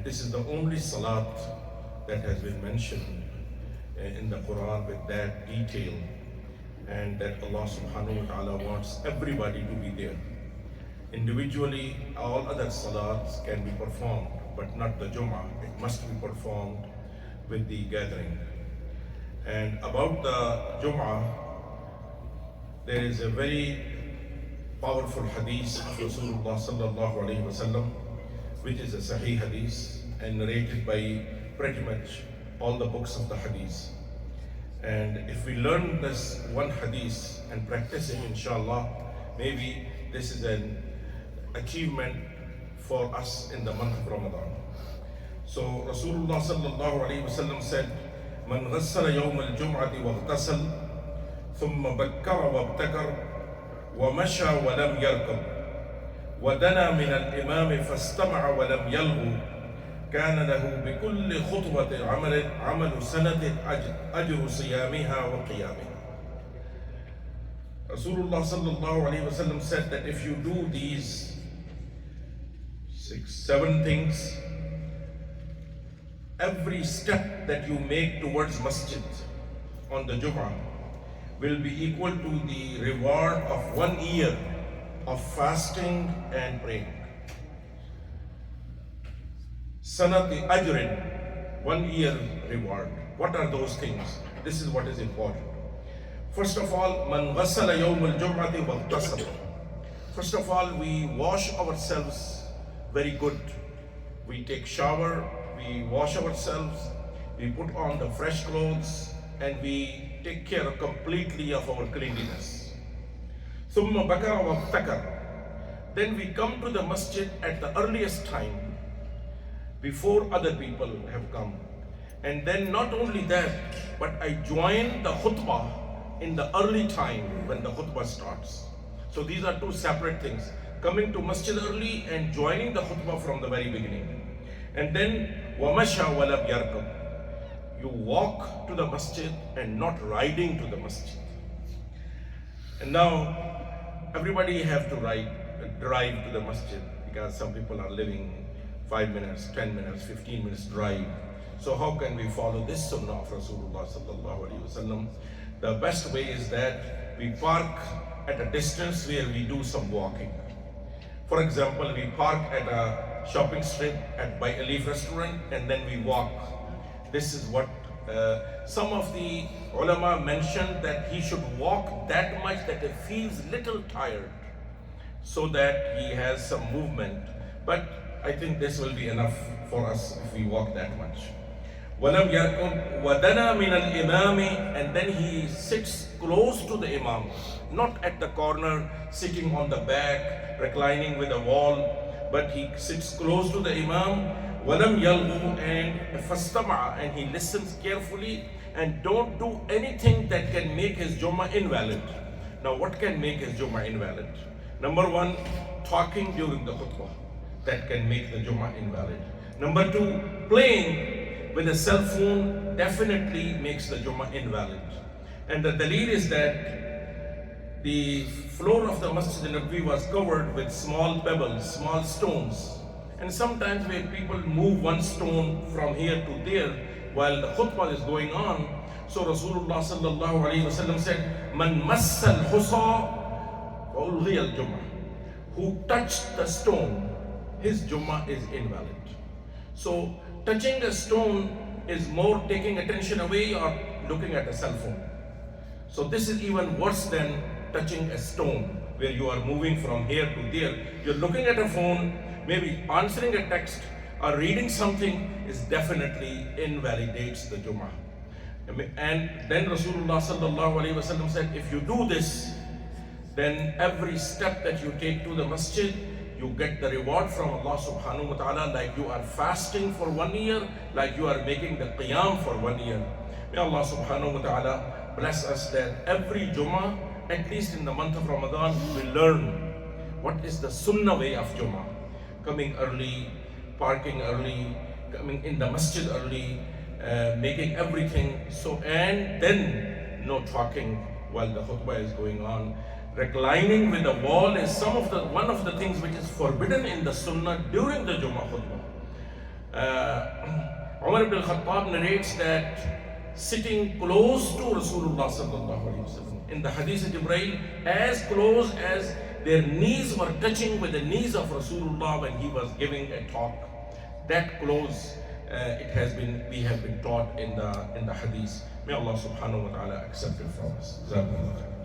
this is the only salat that has been mentioned in the Quran with that detail, and that Allah subhanahu wa ta'ala wants everybody to be there. Individually, all other salats can be performed, but not the Jumu'ah. It must be performed with the gathering. And about the Jumu'ah, there is a very powerful hadith of Rasulullah sallallahu alaihi wasallam, which is a Sahih hadith and narrated by pretty much all the books of the hadith. And if we learn this one hadith and practice it, inshallah, maybe this is an achievement for us in the month of Ramadan. So Rasulullah sallallahu alaihi wasallam said, "Man ghassala yawm al-jum'ati wa ightasal, thumma bakkara wa ibtakar, wa masha wa lam yarkab, wa dana min al-imam fastama'a wa lam yalghu, kana lahu bi kulli khutbati amalu sanatin ajru siyamiha wa qiyamiha." Rasulullah sallallahu alaihi wasallam said that if you do these 6-7 things, every step that you make towards masjid on the Jumu'ah will be equal to the reward of 1 year of fasting and praying. Sanati ajrin, 1 year reward. What are those things? This is what is important. First of all, man ghassala yawm al-jum'ati wa ightasala. First of all, we wash ourselves very good. We take shower, we wash ourselves, we put on the fresh clothes, and we take care completely of our cleanliness. Thumma bakara wa ibtakar. Then we come to the masjid at the earliest time, before other people have come. And then not only that, but I join the khutbah in the early time when the khutbah starts. So these are two separate things. Coming to masjid early and joining the khutbah from the very beginning. And then wamasha walam yarkab. You walk to the masjid and not riding to the masjid. And now everybody have to drive to the masjid, because some people are living 5 minutes, 10 minutes, 15 minutes drive. So how can we follow this sunnah of Rasulullah sallallahu alaihi wasallam? The best way is that we park at a distance where we do some walking. For example, we park at a shopping strip by a leaf restaurant, and then we walk. This is what some of the ulama mentioned, that he should walk that much that he feels little tired, so that he has some movement. But I think this will be enough for us if we walk that much. وَلَمْ يَرْكُبْ وَدَنَا مِنَ الْإِمَامِ. And then he sits close to the imam, not at the corner, sitting on the back, reclining with a wall, but he sits close to the imam. وَلَمْ يَلْغُ. And فَاسْتَمَعَ. And he listens carefully and don't do anything that can make his Jummah invalid. Now what can make his Jummah invalid? Number one, talking during the khutbah. That can make the Jummah invalid. Number two, playing with a cell phone definitely makes the Jummah invalid. And the dalil is that the floor of the Masjid al-Nabawi was covered with small pebbles, small stones. And sometimes when people move one stone from here to there while the khutbah is going on, so Rasulullah sallallahu alaihi wasallam said, "Man massal husa fa ulghiya al-Jummah." Who touched the stone, his Jummah is invalid. So touching a stone is more taking attention away or looking at a cell phone. So this is even worse than touching a stone, where you are moving from here to there. You're looking at a phone, maybe answering a text or reading something, is definitely invalidates the Jummah. And then Rasulullah sallallahu alaihi wasallam said, if you do this, then every step that you take to the masjid, you get the reward from Allah subhanahu wa ta'ala, like you are fasting for 1 year, like you are making the qiyam for 1 year. May Allah subhanahu wa ta'ala bless us that every Jummah, at least in the month of Ramadan, we learn what is the sunnah way of Jummah. Coming early, parking early, coming in the masjid early, making everything so, and then no talking while the khutbah is going on. Reclining with the wall is one of the things which is forbidden in the sunnah during the Jummah khutbah. Umar ibn al-Khattab narrates that sitting close to Rasulullah sallallahu alaihi wasallam in the hadith of Jibreel, as close as their knees were touching with the knees of Rasulullah when he was giving a talk, that close we have been taught in the hadith. May Allah subhanahu wa ta'ala accept it from us. Jazakumullah khair.